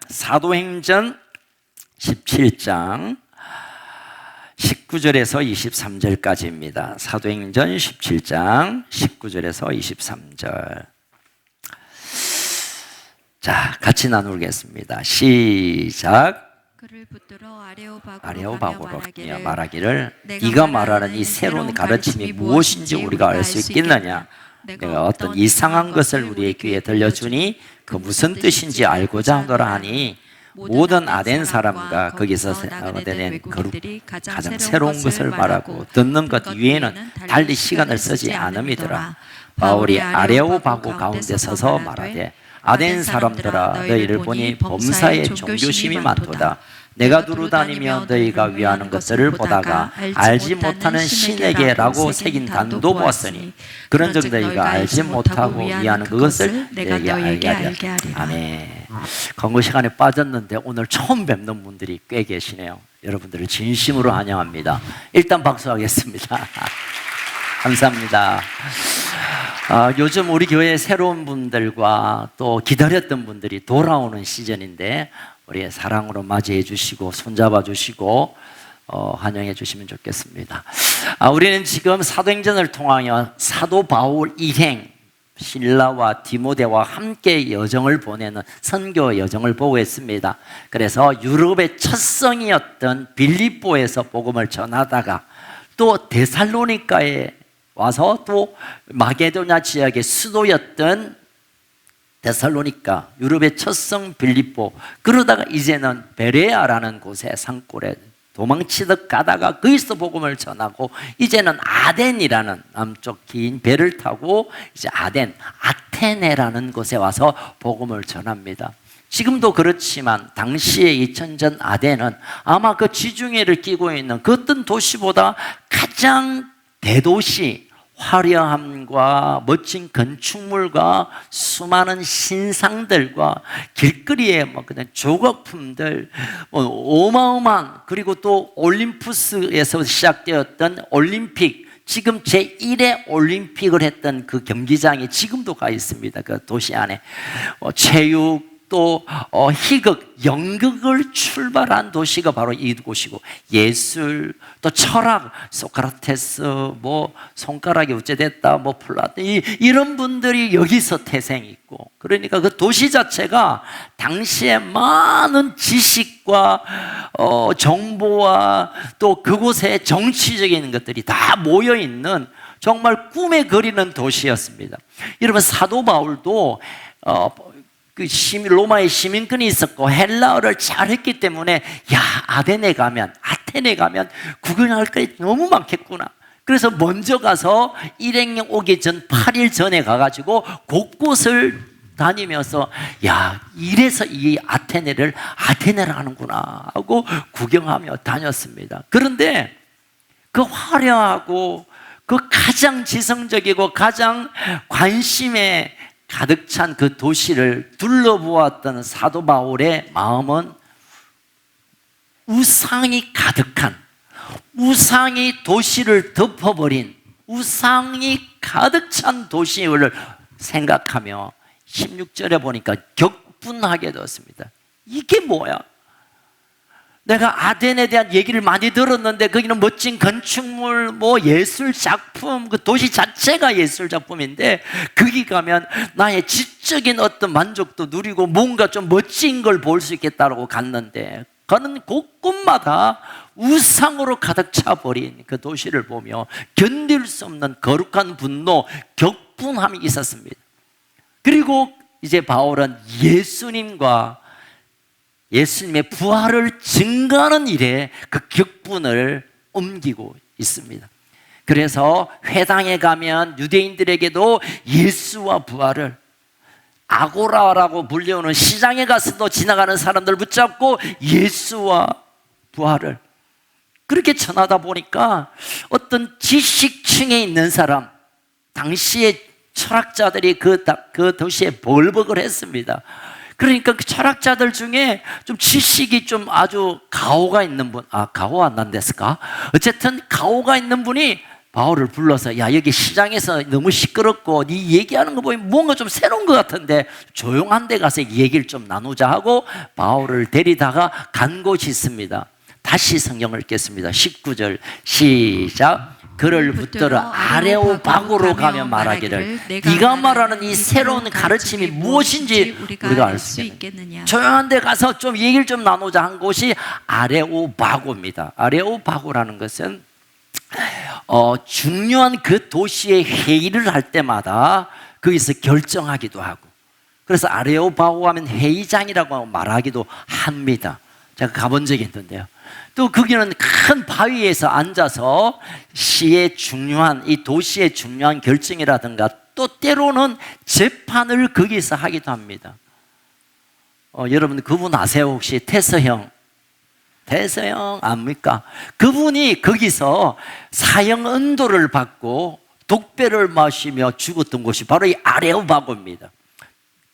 사도행전 17장 19절에서 23절까지입니다. 사도행전 17장 19절에서 23절. 자, 같이 나누겠습니다. 시작. 그를 붙들어 아레오바고로 말하기를 네가 말하는 이 새로운 가르침이 무엇인지 우리가 알 수 있겠느냐? 내가 어떤 이상한 것을 우리의 귀에 들려주니 그 무슨 뜻인지 알고자 하노라 하니 모든 아덴 사람과 거기서 얻어낸 가장 새로운 것을 말하고 듣는 것 위에는 달리 시간을 쓰지 않음이더라. 바울이 아레오바고 가운데 서서 말하되 아덴 사람들아, 너희를 보니 범사에 종교심이 많도다. 내가 두루 다니며 너희가 위하는 것들을 보다가 알지 못하는 신에게라고 새긴 단도 보았으니 그런즉 너희가 알지 못하고 위하는 그것을 내게 알게 하리. 아멘. 광고 시간에 빠졌는데 오늘 처음 뵙는 분들이 꽤 계시네요. 여러분들을 진심으로 환영합니다. 일단 박수하겠습니다. 감사합니다. 요즘 우리 교회 새로운 분들과 또 기다렸던 분들이 돌아오는 시즌인데 우리의 사랑으로 맞이해 주시고 손잡아 주시고 환영해 주시면 좋겠습니다. 우리는 지금 사도행전을 통하여 사도 바울 일행 실라와 디모데와 함께 여정을 보내는 선교 여정을 보고 있습니다. 그래서 유럽의 첫 성이었던 빌립보에서 복음을 전하다가 또 데살로니가에 와서 또 마게도냐 지역의 수도였던 데살로니가, 유럽의 첫성 빌립보, 그러다가 이제는 베레아라는 곳에 산골에 도망치듯 가다가 거기서 복음을 전하고 이제는 아덴이라는 남쪽 긴 배를 타고 이제 아테네라는 곳에 와서 복음을 전합니다. 지금도 그렇지만 당시의 2000년 아덴은 아마 그 지중해를 끼고 있는 그 어떤 도시보다 가장 대도시, 화려함과 멋진 건축물과 수많은 신상들과 길거리에 그냥 조각품들, 어마어마한, 그리고 또 올림푸스에서 시작되었던 올림픽, 지금 제1회 올림픽을 했던 그 경기장이 지금도 가 있습니다. 그 도시 안에 체육, 또 희극, 연극을 출발한 도시가 바로 이곳이고, 예술, 또 철학, 소크라테스, 손가락이 어째됐다, 플라톤, 이런 분들이 여기서 태생했고, 그러니까 그 도시 자체가 당시에 많은 지식과 정보와 또 그곳에 정치적인 것들이 다 모여있는 정말 꿈에 그리는 도시였습니다. 여러분, 사도 바울도 로마의 시민권이 있었고 헬라어를 잘했기 때문에 아테네 가면 구경할 게 너무 많겠구나. 그래서 먼저 가서 일행령 오기 전 8일 전에 가가지고 곳곳을 다니면서 이래서 이 아테네를 아테네라 하는구나 하고 구경하며 다녔습니다. 그런데 그 화려하고 그 가장 지성적이고 가장 관심에 가득 찬 그 도시를 둘러보았던 사도 바울의 마음은 우상이 가득한, 우상이 도시를 덮어버린, 우상이 가득 찬 도시를 생각하며 16절에 보니까 격분하게 되었습니다. 이게 뭐야? 내가 아덴에 대한 얘기를 많이 들었는데 거기는 멋진 건축물, 예술 작품, 그 도시 자체가 예술 작품인데 거기 가면 나의 지적인 어떤 만족도 누리고 뭔가 좀 멋진 걸 볼 수 있겠다고 갔는데 가는 곳곳마다 우상으로 가득 차버린 그 도시를 보며 견딜 수 없는 거룩한 분노, 격분함이 있었습니다. 그리고 이제 바울은 예수님의 부활을 증거하는 일에 그 격분을 옮기고 있습니다. 그래서 회당에 가면 유대인들에게도 예수와 부활을, 아고라라고 불리우는 시장에 가서도 지나가는 사람들 붙잡고 예수와 부활을 그렇게 전하다 보니까 어떤 지식층에 있는 사람, 당시의 철학자들이 그 도시에 벌벅을 했습니다. 그러니까 그 철학자들 중에 좀 지식이 좀 아주 가오가 있는 분, 가오 안 난데스까? 어쨌든 가오가 있는 분이 바울을 불러서 야 여기 시장에서 너무 시끄럽고 네 얘기하는 거 보면 뭔가 좀 새로운 것 같은데 조용한 데 가서 얘기를 좀 나누자 하고 바울을 데리다가 간 곳이 있습니다. 다시 성경을 읽겠습니다. 19절 시작. 그를 붙들어 아레오바고로 가며 말하기를 네가 말하는 이 새로운 가르침이 무엇인지 우리가 알 수 있겠느냐. 조용한 데 가서 좀 얘기를 좀 나누자 한 곳이 아레오바고입니다. 아레오바고라는 것은 중요한 그 도시의 회의를 할 때마다 거기서 결정하기도 하고, 그래서 아레오바고 하면 회의장이라고 말하기도 합니다. 제가 가본 적이 있는데요. 또 거기는 큰 바위에서 앉아서 시의 중요한 이 도시의 중요한 결정이라든가 또 때로는 재판을 거기서 하기도 합니다. 여러분 그분 아세요? 혹시 태서형 압니까? 그분이 거기서 사형 은도를 받고 독배를 마시며 죽었던 곳이 바로 이 아레오바고입니다.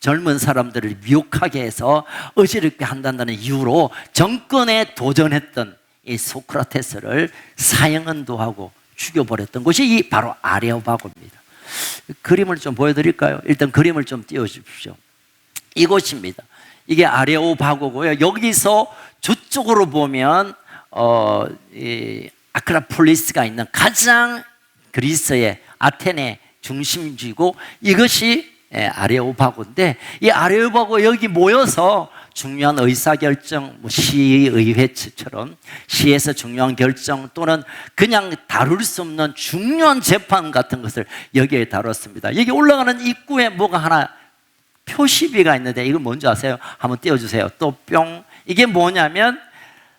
젊은 사람들을 미혹하게 해서 어지럽게 한다는 이유로 정권에 도전했던 이 소크라테스를 사형 은도하고 죽여버렸던 곳이 이 바로 아레오바고입니다. 그림을 좀 보여드릴까요? 일단 그림을 좀 띄워주십시오. 이곳입니다. 이게 아레오바고고요. 여기서 저쪽으로 보면 아크라폴리스가 있는 가장 그리스의 아테네 중심지고 이것이 아레오바고인데, 이 아레오바고 여기 모여서 중요한 의사결정, 시의회처럼 시에서 중요한 결정 또는 그냥 다룰 수 없는 중요한 재판 같은 것을 여기에 다뤘습니다. 여기 올라가는 입구에 뭐가 하나 표시비가 있는데 이거 뭔지 아세요? 한번 띄워주세요. 또 뿅. 이게 뭐냐면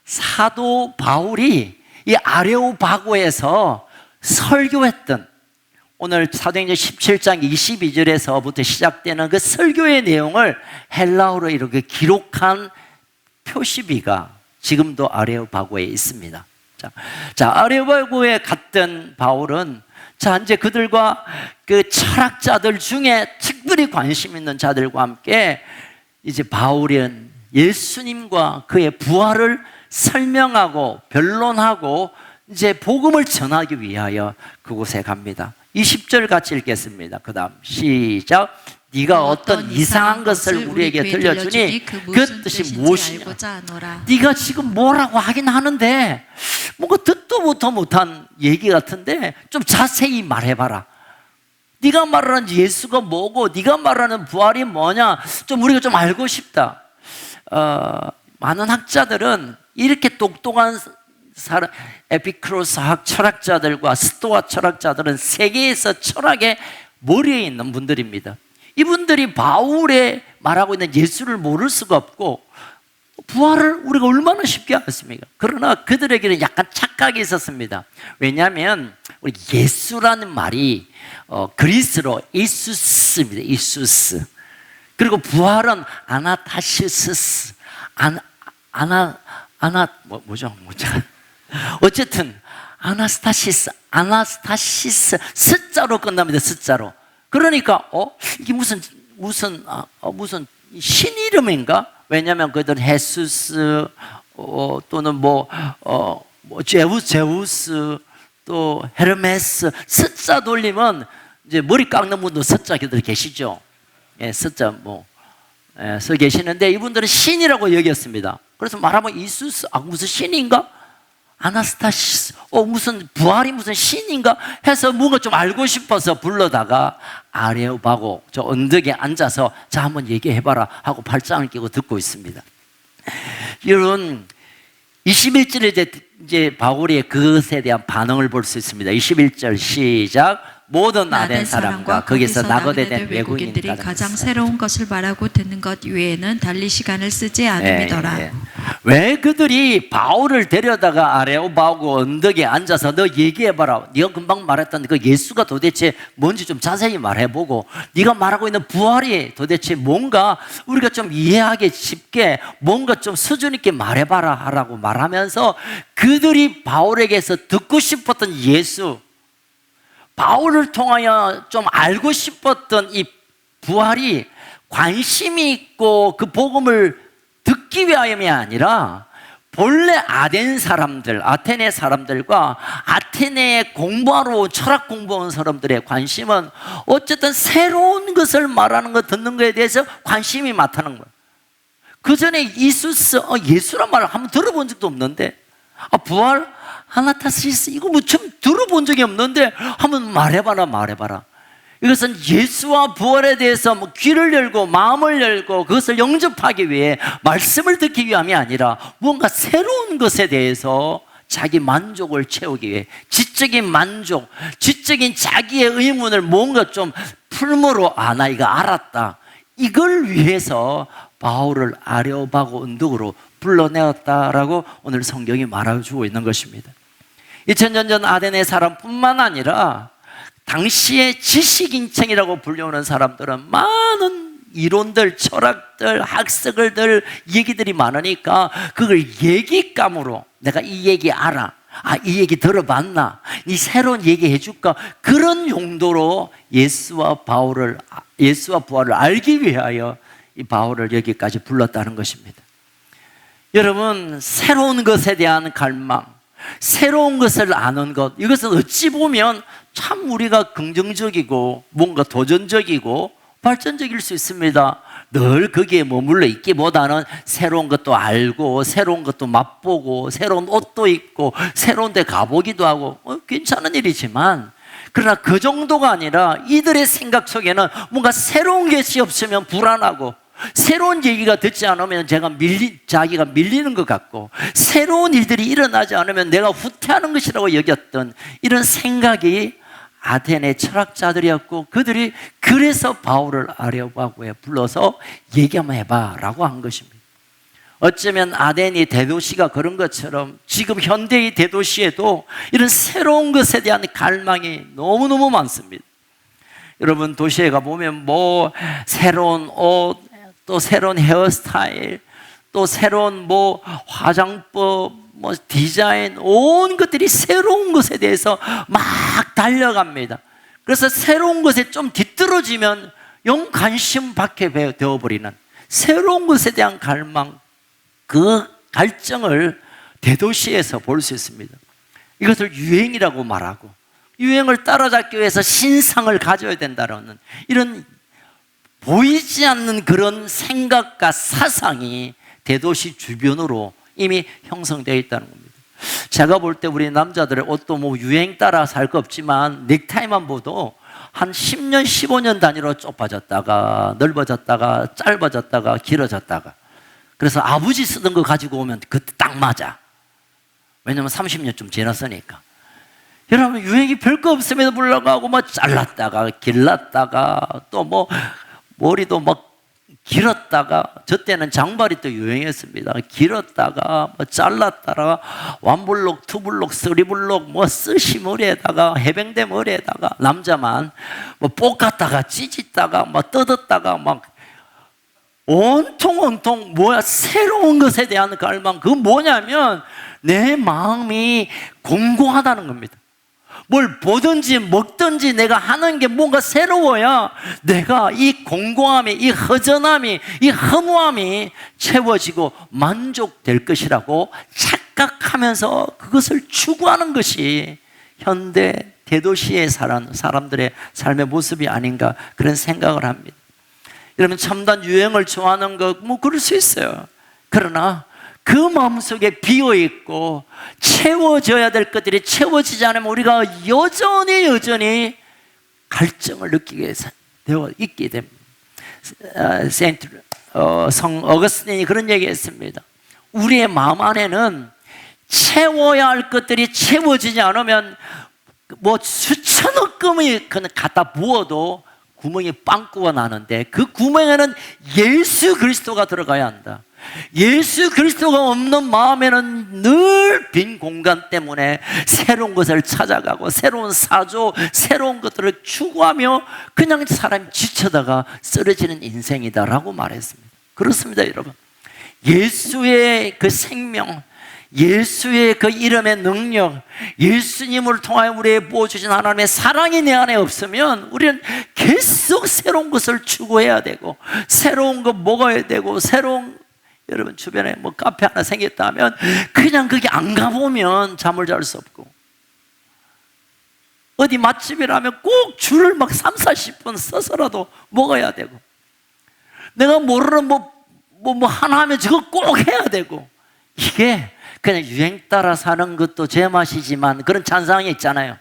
사도 바울이 이 아레오바고에서 설교했던, 오늘 사도행전 17장 22절에서부터 시작되는 그 설교의 내용을 헬라어로 이렇게 기록한 표시비가 지금도 아레오바고에 있습니다. 자, 아레오바고에 갔던 바울은 이제 그들과 그 철학자들 중에 특별히 관심 있는 자들과 함께 이제 바울은 예수님과 그의 부활을 설명하고 변론하고 이제 복음을 전하기 위하여 그곳에 갑니다. 20절 같이 읽겠습니다. 그 다음 시작. 네가 어떤 이상한 것을 우리에게 들려주니 그 뜻이 무엇이냐. 네가 지금 뭐라고 하긴 하는데 뭔가 듣도 보도 못한 얘기 같은데 좀 자세히 말해봐라. 네가 말하는 예수가 뭐고 네가 말하는 부활이 뭐냐 좀 우리가 좀 알고 싶다. 많은 학자들은 이렇게 똑똑한 에피크로스학 철학자들과 스토아 철학자들은 세계에서 철학의 머리에 있는 분들입니다. 이분들이 바울의 말하고 있는 예수를 모를 수가 없고 부활을 우리가 얼마나 쉽게 알았습니까? 그러나 그들에게는 약간 착각이 있었습니다. 왜냐하면 우리 예수라는 말이 그리스로 이수스입니다. 이수스. 그리고 부활은 아나타시스. 뭐죠? 어쨌든 아나스타시스 숫자로 끝납니다. 숫자로. 그러니까 이게 무슨 신 이름인가? 왜냐하면 그들은 헤수스 또는 제우스 또 헤르메스 숫자 돌리면 이제 머리 깎는 분도 숫자들 계시죠. 숫자 써 계시는데 이분들은 신이라고 여겼습니다. 그래서 말하면 이수스 무슨 신인가? 아나스타시스 무슨 부활이 무슨 신인가 해서 뭔가 좀 알고 싶어서 불러다가 아레오바고 저 언덕에 앉아서 자 한번 얘기해봐라 하고 발장을 끼고 듣고 있습니다. 여러분 21절에 이제 바울의 그것에 대한 반응을 볼 수 있습니다. 21절 시작. 모든 나된 사람과 거기서 나그네 된 외국인들이 가장 새로운 것을 말하고 듣는 것 외에는 달리 시간을 쓰지 않음이더라. 왜 그들이 바울을 데려다가 아레오바고 언덕에 앉아서 너 얘기해봐라. 네가 금방 말했던 그 예수가 도대체 뭔지 좀 자세히 말해보고 네가 말하고 있는 부활이 도대체 뭔가 우리가 좀 이해하기 쉽게 뭔가 좀 수준 있게 말해봐라 하라고 말하면서 그들이 바울에게서 듣고 싶었던 예수, 바울을 통하여 좀 알고 싶었던 이 부활이 관심이 있고 그 복음을 듣기 위함이 아니라 본래 아테네 사람들과 아테네에 공부하러 온 철학 공부한 사람들의 관심은 어쨌든 새로운 것을 말하는 것, 듣는 것에 대해서 관심이 많다는 거예요. 그 전에 예수란 말을 한번 들어본 적도 없는데, 부활, 아나타시스, 이거 뭐 좀 들어본 적이 없는데 한번 말해봐라. 이것은 예수와 부활에 대해서 귀를 열고 마음을 열고 그것을 영접하기 위해, 말씀을 듣기 위함이 아니라 뭔가 새로운 것에 대해서 자기 만족을 채우기 위해, 지적인 만족, 지적인 자기의 의문을 뭔가 좀 풀므로 나 이거 알았다, 이걸 위해서 바울을 아레오바고 언덕으로 불러내었다라고 오늘 성경이 말해주고 있는 것입니다. 2000년 전 아테네 사람뿐만 아니라 당시의 지식인층이라고 불리우는 사람들은 많은 이론들, 철학들, 학설들, 얘기들이 많으니까 그걸 얘기감으로 내가 이 얘기 알아, 이 얘기 들어봤나, 이 새로운 얘기 해줄까, 그런 용도로 예수와 부활을 알기 위하여 이 바울을 여기까지 불렀다는 것입니다. 여러분, 새로운 것에 대한 갈망, 새로운 것을 아는 것, 이것은 어찌 보면 참 우리가 긍정적이고 뭔가 도전적이고 발전적일 수 있습니다. 늘 거기에 머물러 있기보다는 새로운 것도 알고 새로운 것도 맛보고 새로운 옷도 입고 새로운 데 가보기도 하고 괜찮은 일이지만, 그러나 그 정도가 아니라 이들의 생각 속에는 뭔가 새로운 것이 없으면 불안하고, 새로운 얘기가 듣지 않으면 자기가 밀리는 것 같고, 새로운 일들이 일어나지 않으면 내가 후퇴하는 것이라고 여겼던 이런 생각이 아테네 철학자들이었고, 그들이 그래서 바울을 아레오바고에 불러서 얘기 한번 해봐라고 한 것입니다. 어쩌면 아테네 대도시가 그런 것처럼 지금 현대의 대도시에도 이런 새로운 것에 대한 갈망이 너무너무 많습니다. 여러분, 도시에 가보면 새로운 옷, 또 새로운 헤어스타일, 또 새로운 화장법, 디자인, 온 것들이 새로운 것에 대해서 막 달려갑니다. 그래서 새로운 것에 좀 뒤떨어지면 영 관심 받게 되어버리는 새로운 것에 대한 갈망, 그 갈증을 대도시에서 볼 수 있습니다. 이것을 유행이라고 말하고, 유행을 따라잡기 위해서 신상을 가져야 된다는 이런 보이지 않는 그런 생각과 사상이 대도시 주변으로 이미 형성되어 있다는 겁니다. 제가 볼 때 우리 남자들의 옷도 유행 따라 살 거 없지만 넥타이만 봐도 한 10년, 15년 단위로 좁아졌다가 넓어졌다가 짧아졌다가 길어졌다가, 그래서 아버지 쓰던 거 가지고 오면 그때 딱 맞아. 왜냐면 30년쯤 지났으니까. 여러분, 유행이 별거 없음에도 불구하고 잘랐다가 길렀다가 또 머리도 길었다가, 저 때는 장발이 또 유행했습니다. 길었다가 잘랐다가 원블록, 투블록, 쓰리블록, 스시 머리에다가 해병대 머리에다가, 남자만 볶았다가 찢었다가 뜯었다가 온통 새로운 것에 대한 갈망. 그건 뭐냐면 내 마음이 공고하다는 겁니다. 뭘 보든지 먹든지 내가 하는 게 뭔가 새로워야 내가 이 공고함이, 이 허전함이, 이 허무함이 채워지고 만족될 것이라고 착각하면서 그것을 추구하는 것이 현대 대도시에 사는 사람들의 삶의 모습이 아닌가, 그런 생각을 합니다. 여러분, 첨단 유행을 좋아하는 거 그럴 수 있어요. 그러나 그 마음속에 비어있고 채워져야 될 것들이 채워지지 않으면 우리가 여전히 갈증을 느끼게 되어 있게 됩니다. 성 어거스틴이 그런 얘기 했습니다. 우리의 마음 안에는 채워야 할 것들이 채워지지 않으면 수천억 금이 갖다 부어도 구멍이 빵꾸가 나는데, 그 구멍에는 예수 그리스도가 들어가야 한다. 예수 그리스도가 없는 마음에는 늘 빈 공간 때문에 새로운 것을 찾아가고 새로운 사조, 새로운 것들을 추구하며 그냥 사람이 지쳐다가 쓰러지는 인생이다라고 말했습니다. 그렇습니다, 여러분. 예수의 그 생명, 예수의 그 이름의 능력, 예수님을 통하여 우리에게 부어주신 하나님의 사랑이 내 안에 없으면 우리는 계속 새로운 것을 추구해야 되고 새로운 거 먹어야 되고 새로운 여러분 주변에 뭐 카페 하나 생겼다 하면 그냥 거기 안 가보면 잠을 잘 수 없고, 어디 맛집이라면 꼭 줄을 막 3, 40분 서서라도 먹어야 되고, 내가 모르는 뭐 하나 하면 저거 꼭 해야 되고, 이게 그냥 유행 따라 사는 것도 제맛이지만 그런 찬상이 있잖아요.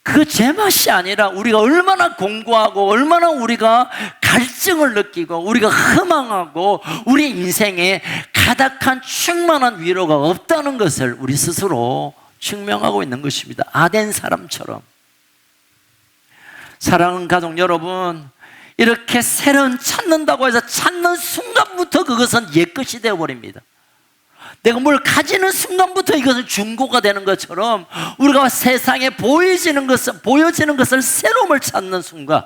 그 제맛이 아니라 우리가 얼마나 공부하고 얼마나 우리가 갈증을 느끼고 우리가 허망하고 우리 인생에 가득한 충만한 위로가 없다는 것을 우리 스스로 증명하고 있는 것입니다. 아덴 사람처럼. 사랑하는 가족 여러분, 이렇게 새로운 찾는다고 해서 찾는 순간부터 그것은 옛것이 되어버립니다. 내가 뭘 가지는 순간부터 이것은 중고가 되는 것처럼 우리가 세상에 보여지는 것을 새로움을 찾는 순간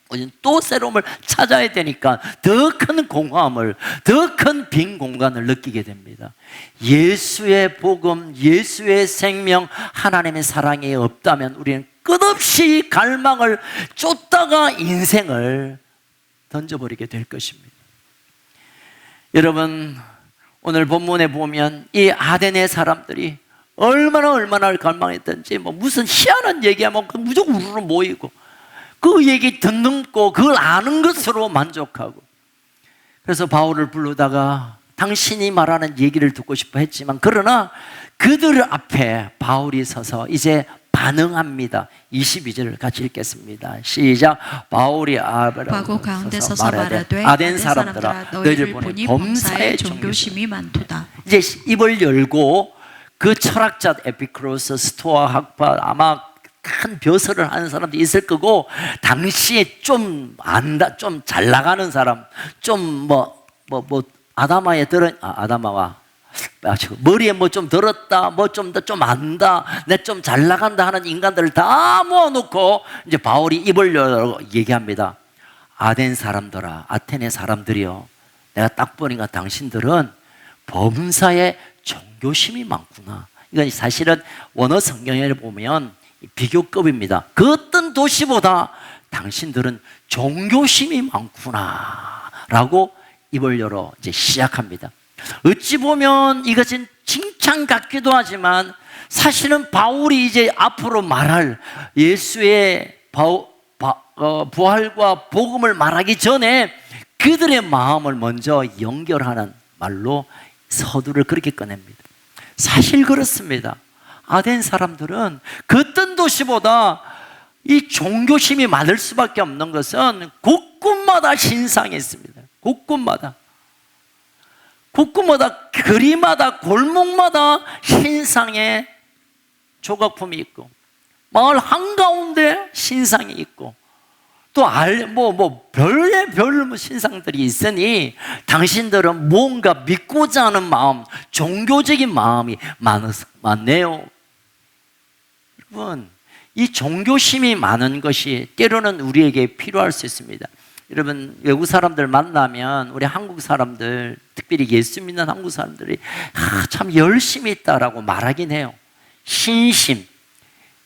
우리는 또 새로움을 찾아야 되니까 더 큰 공허함을, 더 큰 빈 공간을 느끼게 됩니다. 예수의 복음, 예수의 생명, 하나님의 사랑이 없다면 우리는 끝없이 갈망을 쫓다가 인생을 던져버리게 될 것입니다. 여러분, 오늘 본문에 보면 이 아덴의 사람들이 얼마나 갈망했던지, 무슨 희한한 얘기하면 무조건 우르르 모이고 그 얘기 듣고 그걸 아는 것으로 만족하고, 그래서 바울을 부르다가 당신이 말하는 얘기를 듣고 싶어 했지만, 그러나 그들 앞에 바울이 서서 이제 반응합니다. 22절을 같이 읽겠습니다. 시작. 바울이 가운데 서서 말하되 아덴 사람들아, 너희를 보니 범사에 종교심이 많도다. 이제 입을 열고 그 철학자 에피크로스, 스토아 학파, 아마 큰 벼슬을 하는 사람도 있을 거고, 당시에 좀 안다, 좀 잘 나가는 사람, 좀 아다마와 머리에 뭐 좀 들었다, 뭐 좀 안다, 내 좀 잘 나간다 하는 인간들을 다 모아놓고 이제 바울이 입을 열어 얘기합니다. 아덴 사람들아, 아테네 사람들이요, 내가 딱 보니까 당신들은 범사에 종교심이 많구나. 이건 사실은 원어 성경에 보면 비교급입니다. 그 어떤 도시보다 당신들은 종교심이 많구나 라고 입을 열어 이제 시작합니다. 어찌 보면 이것은 칭찬 같기도 하지만 사실은 바울이 이제 앞으로 말할 예수의 부활과 복음을 말하기 전에 그들의 마음을 먼저 연결하는 말로 서두를 그렇게 꺼냅니다. 사실 그렇습니다. 아덴 사람들은 그 어떤 도시보다 이 종교심이 많을 수밖에 없는 것은 곳곳마다 신상이 있습니다. 곳곳마다 거리마다 골목마다 신상의 조각품이 있고, 마을 한가운데 신상이 있고, 또 별의 신상들이 있으니 당신들은 뭔가 믿고자 하는 마음, 종교적인 마음이 많네요. 여러분, 이 종교심이 많은 것이 때로는 우리에게 필요할 수 있습니다. 여러분, 외국 사람들 만나면 우리 한국 사람들, 특별히 예수 믿는 한국 사람들이 참 열심히 있다라고 말하긴 해요.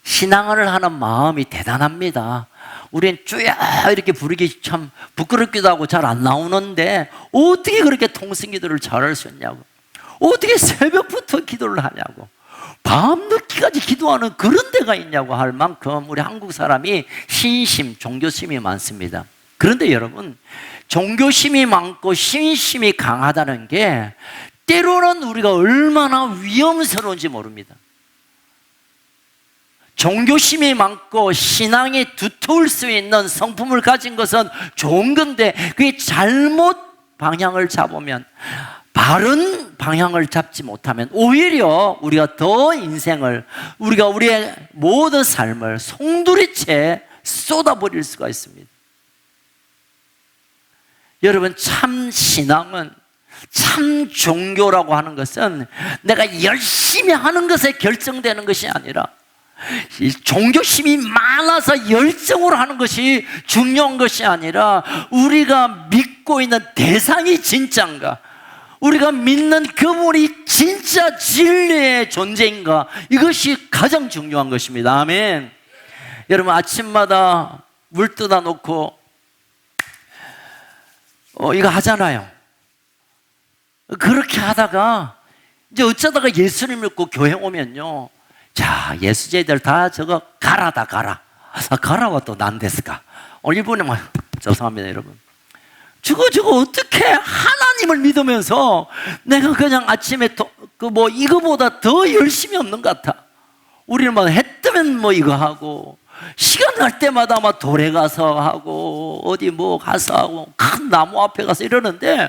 신앙을 하는 마음이 대단합니다. 우리는 쭈야 이렇게 부르기 참 부끄럽기도 하고 잘 안 나오는데 어떻게 그렇게 통성기도를 잘할 수 있냐고, 어떻게 새벽부터 기도를 하냐고, 밤늦게까지 기도하는 그런 데가 있냐고 할 만큼 우리 한국 사람이 종교심이 많습니다. 그런데 여러분, 종교심이 많고 신심이 강하다는 게 때로는 우리가 얼마나 위험스러운지 모릅니다. 종교심이 많고 신앙이 두터울 수 있는 성품을 가진 것은 좋은 건데, 그게 잘못 방향을 잡으면, 바른 방향을 잡지 못하면 오히려 우리가 더 인생을, 우리의 모든 삶을 송두리째 쏟아버릴 수가 있습니다. 여러분, 참 신앙은, 참 종교라고 하는 것은 내가 열심히 하는 것에 결정되는 것이 아니라 이 종교심이 많아서 열정으로 하는 것이 중요한 것이 아니라 우리가 믿고 있는 대상이 진짜인가, 우리가 믿는 그분이 진짜 진리의 존재인가, 이것이 가장 중요한 것입니다. 아멘. 여러분, 아침마다 물 떠다 놓고 이거 하잖아요. 그렇게 하다가 이제 어쩌다가 예수님 믿고 교회 오면요, 자, 예수제들 다 저거 가라다 가라. 가라와 또 난데스까. 일본에 막 죄송합니다 여러분. 저거 어떻게 하나님을 믿으면서 내가 그냥 아침에 이거보다 더 열심히 없는 것 같아. 우리는 막 해 뜨면 뭐 이거 하고, 시간 날 때마다 막 돌에 가서 하고, 어디 뭐 가서 하고, 큰 나무 앞에 가서 이러는데,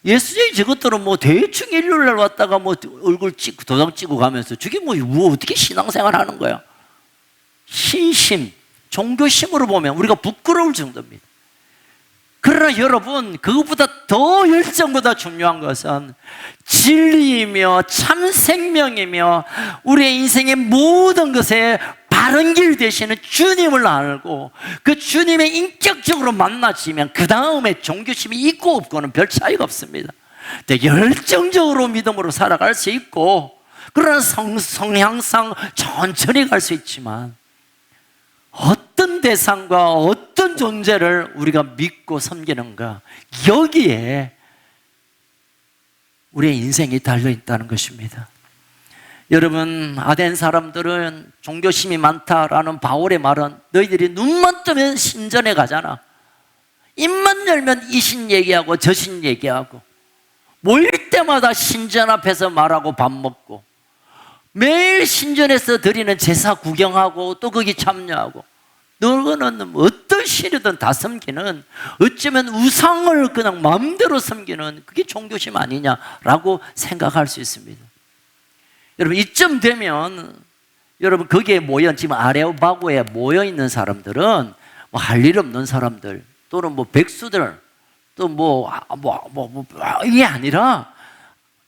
예수님이 저것들은 뭐 대충 일요일날 왔다가 뭐 얼굴 찍고 도장 찍고 가면서 저게 뭐 어떻게 신앙생활 하는 거야? 신심, 종교심으로 보면 우리가 부끄러울 정도입니다. 그러나 여러분, 그것보다 더 열정보다 중요한 것은 진리이며 참 생명이며 우리의 인생의 모든 것에 바른 길 되시는 주님을 알고 그 주님의 인격적으로 만나시면 그 다음에 종교심이 있고 없고는 별 차이가 없습니다. 열정적으로 믿음으로 살아갈 수 있고, 그러나 성향상 천천히 갈 수 있지만 어떤 대상과 어떤 존재를 우리가 믿고 섬기는가, 여기에 우리의 인생이 달려있다는 것입니다. 여러분, 아덴 사람들은 종교심이 많다라는 바울의 말은 너희들이 눈만 뜨면 신전에 가잖아. 입만 열면 이 신 얘기하고 저 신 얘기하고, 모일 때마다 신전 앞에서 말하고 밥 먹고, 매일 신전에서 드리는 제사 구경하고 또 거기 참여하고, 너는 어떤 신이든 다 섬기는, 어쩌면 우상을 그냥 마음대로 섬기는, 그게 종교심 아니냐라고 생각할 수 있습니다. 여러분, 이쯤 되면 여러분 거기에 지금 아레오바고에 모여 있는 사람들은 뭐 할 일 없는 사람들, 또는 뭐 백수들, 또 이게 아니라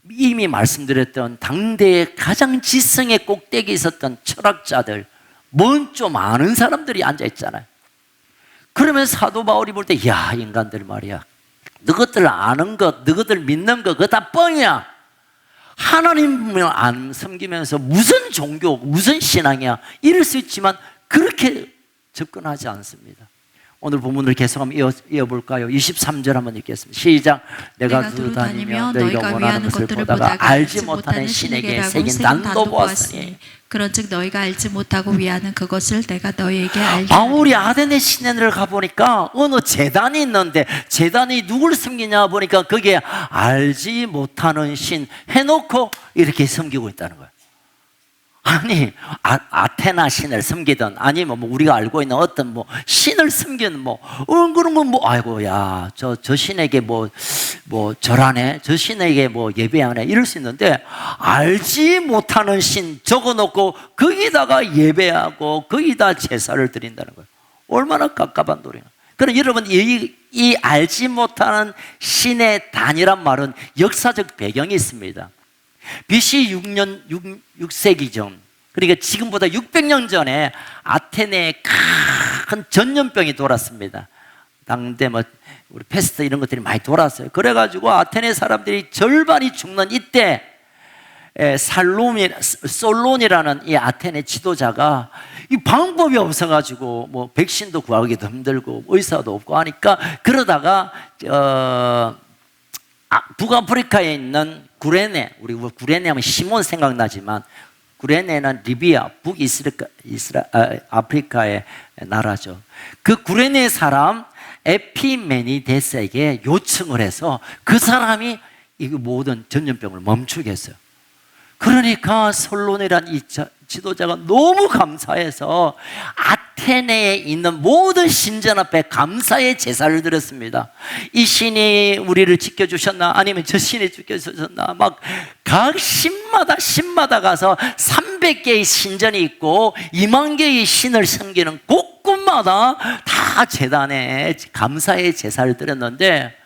이미 말씀드렸던 당대의 가장 지성의 꼭대기에 있었던 철학자들, 뭔 좀 아는 사람들이 앉아 있잖아요. 그러면 사도 바울이 볼 때, 야, 인간들 말이야, 너희들 아는 것, 너희들 믿는 것, 그거 다 뻥이야. 하나님을 안 섬기면서 무슨 종교, 무슨 신앙이야, 이럴 수 있지만 그렇게 접근하지 않습니다. 오늘 본문을 계속 한번 이어볼까요? 23절 한번 읽겠습니다. 시작. 내가 두루 다니며 너희가 원하는 것을 보다가 알지 못하는 신에게 새긴 단도 보았으니, 그런즉 너희가 알지 못하고 위하는 그것을 내가 너희에게 알게 바울이 아덴의 시내를 가보니까 어느 제단이 있는데, 제단이 누굴 섬기냐 보니까 거기에 알지 못하는 신 해놓고 이렇게 섬기고 있다는 거예요. 아니, 아테나 신을 섬기든 아니면 뭐 우리가 알고 있는 어떤 뭐 신을 섬기는 그런 건 아이고, 야, 저 신에게 절하네, 저 신에게 예배하네, 이럴 수 있는데, 알지 못하는 신 적어놓고 거기다가 예배하고 거기다 제사를 드린다는 거예요. 얼마나 깝깝한 도리야. 그럼 여러분, 이 알지 못하는 신의 단이란 말은 역사적 배경이 있습니다. BC 6세기쯤, 그러니까 지금보다 600년 전에 아테네에 큰 전염병이 돌았습니다. 당대 우리 패스트 이런 것들이 많이 돌았어요. 그래가지고 아테네 사람들이 절반이 죽는 이때, 솔론이라는 이 아테네 지도자가 이 방법이 없어가지고 백신도 구하기도 힘들고 의사도 없고 하니까, 그러다가 북아프리카에 있는 구레네, 우리 구레네 하면 시몬 생각나지만, 구레네는 리비아, 아프리카의 나라죠. 그 구레네 사람 에피메니데스에게 요청을 해서 그 사람이 이 모든 전염병을 멈추게 했어요. 그러니까 솔론이란 이 지도자가 너무 감사해서 아테네에 있는 모든 신전 앞에 감사의 제사를 드렸습니다. 이 신이 우리를 지켜주셨나, 아니면 저 신이 지켜주셨나, 막 각 신마다 가서 300개의 신전이 있고 2만 개의 신을 섬기는 곳곳마다 다 제단에 감사의 제사를 드렸는데,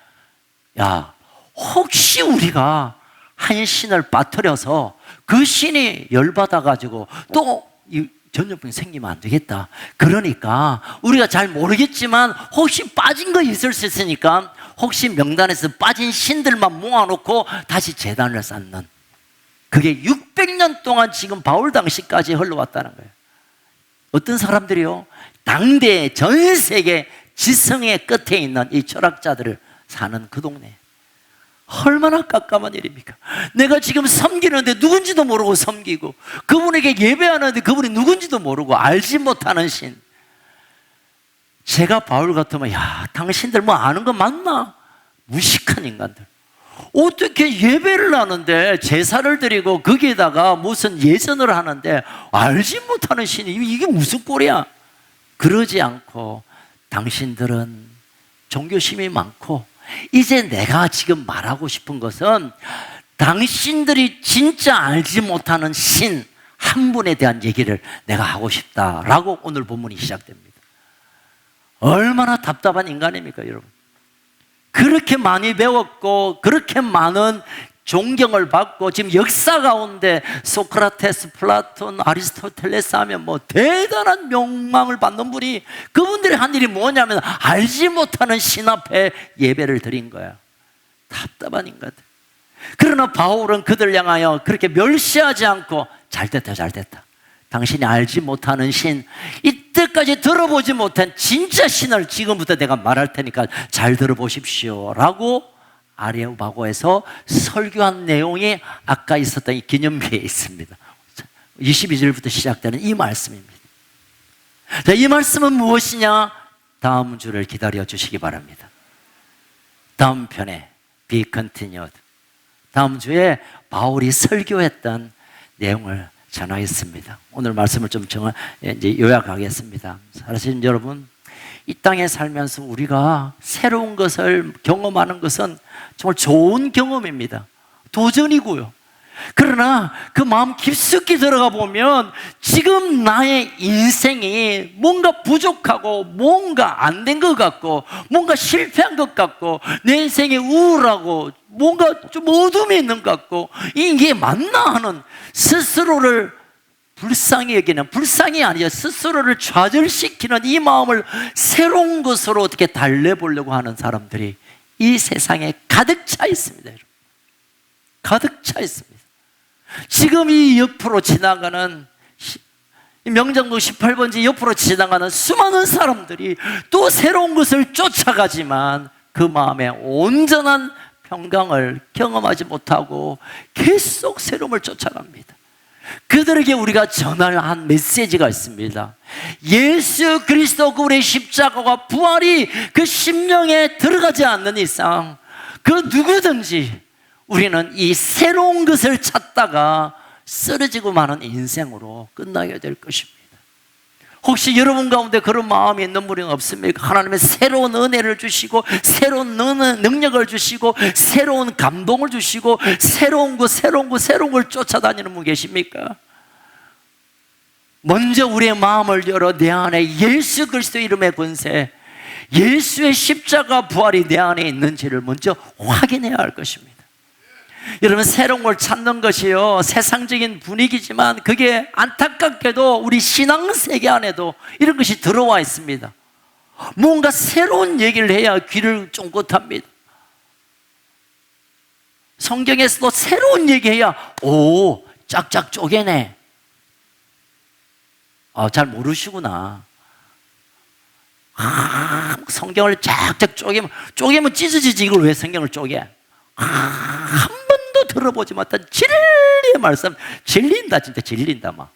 야, 혹시 우리가 한 신을 빠뜨려서 그 신이 열받아가지고 또 이 전염병이 생기면 안 되겠다. 그러니까 우리가 잘 모르겠지만 혹시 빠진 거 있을 수 있으니까 혹시 명단에서 빠진 신들만 모아놓고 다시 제단을 쌓는, 그게 600년 동안 지금 바울 당시까지 흘러왔다는 거예요. 어떤 사람들이요, 당대 전 세계 지성의 끝에 있는 이 철학자들을 사는 그 동네, 얼마나 깜깜한 일입니까? 내가 지금 섬기는데 누군지도 모르고 섬기고, 그분에게 예배하는데 그분이 누군지도 모르고 알지 못하는 신. 제가 바울 같으면 야, 당신들 뭐 아는 거 맞나? 무식한 인간들. 어떻게 예배를 하는데 제사를 드리고 거기에다가 무슨 예전을 하는데 알지 못하는 신이 이게 무슨 꼴이야? 그러지 않고 당신들은 종교심이 많고, 이제 내가 지금 말하고 싶은 것은 당신들이 진짜 알지 못하는 신 한 분에 대한 얘기를 내가 하고 싶다라고 오늘 본문이 시작됩니다. 얼마나 답답한 인간입니까, 여러분? 그렇게 많이 배웠고 그렇게 많은 존경을 받고, 지금 역사 가운데 소크라테스, 플라톤, 아리스토텔레스 하면 뭐 대단한 명망을 받는 분이, 그분들이 한 일이 뭐냐면 알지 못하는 신 앞에 예배를 드린 거야. 답답한 인간들. 그러나 바울은 그들 향하여 그렇게 멸시하지 않고 잘됐다, 잘됐다. 당신이 알지 못하는 신, 이때까지 들어보지 못한 진짜 신을 지금부터 내가 말할 테니까 잘 들어보십시오 라고 아레오바고에서 설교한 내용이 아까 있었던 이 기념비에 있습니다. 22절부터 시작되는 이 말씀입니다. 자, 이 말씀은 무엇이냐? 다음 주를 기다려 주시기 바랍니다. 다음 편에 Be continued. 다음 주에 바울이 설교했던 내용을 전하겠습니다. 오늘 말씀을 좀 이제 요약하겠습니다. 사실 여러분, 이 땅에 살면서 우리가 새로운 것을 경험하는 것은 정말 좋은 경험입니다. 도전이고요. 그러나 그 마음 깊숙이 들어가 보면 지금 나의 인생이 뭔가 부족하고 뭔가 안 된 것 같고 뭔가 실패한 것 같고 내 인생이 우울하고 뭔가 좀 어둠이 있는 것 같고 이게 맞나 하는, 스스로를 불쌍히 여기는, 불쌍히 아니죠, 스스로를 좌절시키는 이 마음을 새로운 것으로 어떻게 달래보려고 하는 사람들이 이 세상에 가득 차 있습니다. 여러분. 가득 차 있습니다. 지금 이 옆으로 지나가는 명장동 18번지 옆으로 지나가는 수많은 사람들이 또 새로운 것을 쫓아가지만 그 마음에 온전한 평강을 경험하지 못하고 계속 새로움을 쫓아갑니다. 그들에게 우리가 전할 한 메시지가 있습니다. 예수 그리스도 그분의 십자가와 부활이 그 심령에 들어가지 않는 이상 그 누구든지 우리는 이 새로운 것을 찾다가 쓰러지고 마는 인생으로 끝나게 될 것입니다. 혹시 여러분 가운데 그런 마음이 있는 분이 없습니까? 하나님의 새로운 은혜를 주시고 새로운 능력을 주시고 새로운 감동을 주시고 새로운 걸 쫓아다니는 분 계십니까? 먼저 우리의 마음을 열어 내 안에 예수 그리스도 이름의 권세, 예수의 십자가 부활이 내 안에 있는지를 먼저 확인해야 할 것입니다. 여러분, 새로운 걸 찾는 것이요, 세상적인 분위기지만 그게 안타깝게도 우리 신앙세계 안에도 이런 것이 들어와 있습니다. 뭔가 새로운 얘기를 해야 귀를 쫑긋합니다. 성경에서도 새로운 얘기해야 오, 짝짝 쪼개네. 잘 모르시구나. 성경을 짝짝 쪼개면 찢어지지. 이걸 왜 성경을 쪼개? 한 번도 들어보지 못한 진리의 말씀, 질린다, 진짜 질린다 막.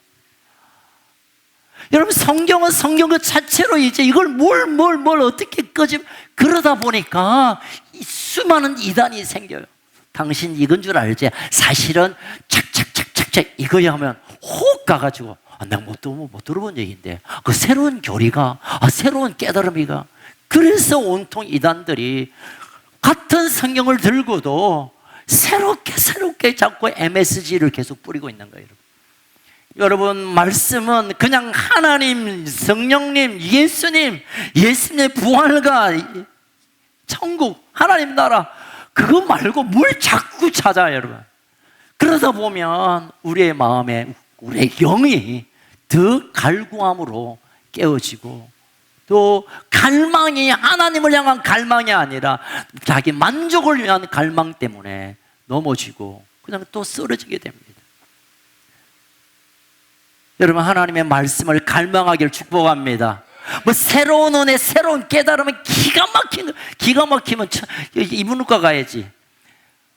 여러분, 성경은 성경 그 자체로 이제 이걸 뭘 어떻게 끄집, 그러다 보니까 수많은 이단이 생겨요. 당신 이건 줄 알지? 사실은 착착착착착 이거야 하면 혹 가가지고 내가 못 들어본 얘기인데 그 새로운 교리가, 새로운 깨달음이가. 그래서 온통 이단들이 같은 성경을 들고도 새롭게 자꾸 MSG를 계속 뿌리고 있는 거예요. 여러분, 말씀은 그냥 하나님, 성령님, 예수님의 부활과 천국, 하나님 나라, 그거 말고 뭘 자꾸 찾아요, 여러분. 그러다 보면 우리의 마음에, 우리의 영이 더 갈구함으로 깨어지고, 또 갈망이 하나님을 향한 갈망이 아니라 자기 만족을 위한 갈망 때문에 넘어지고 그냥 또 쓰러지게 됩니다. 여러분, 하나님의 말씀을 갈망하기를 축복합니다. 뭐 새로운 은혜, 새로운 깨달음은 기가 막히면 이분과 가야지.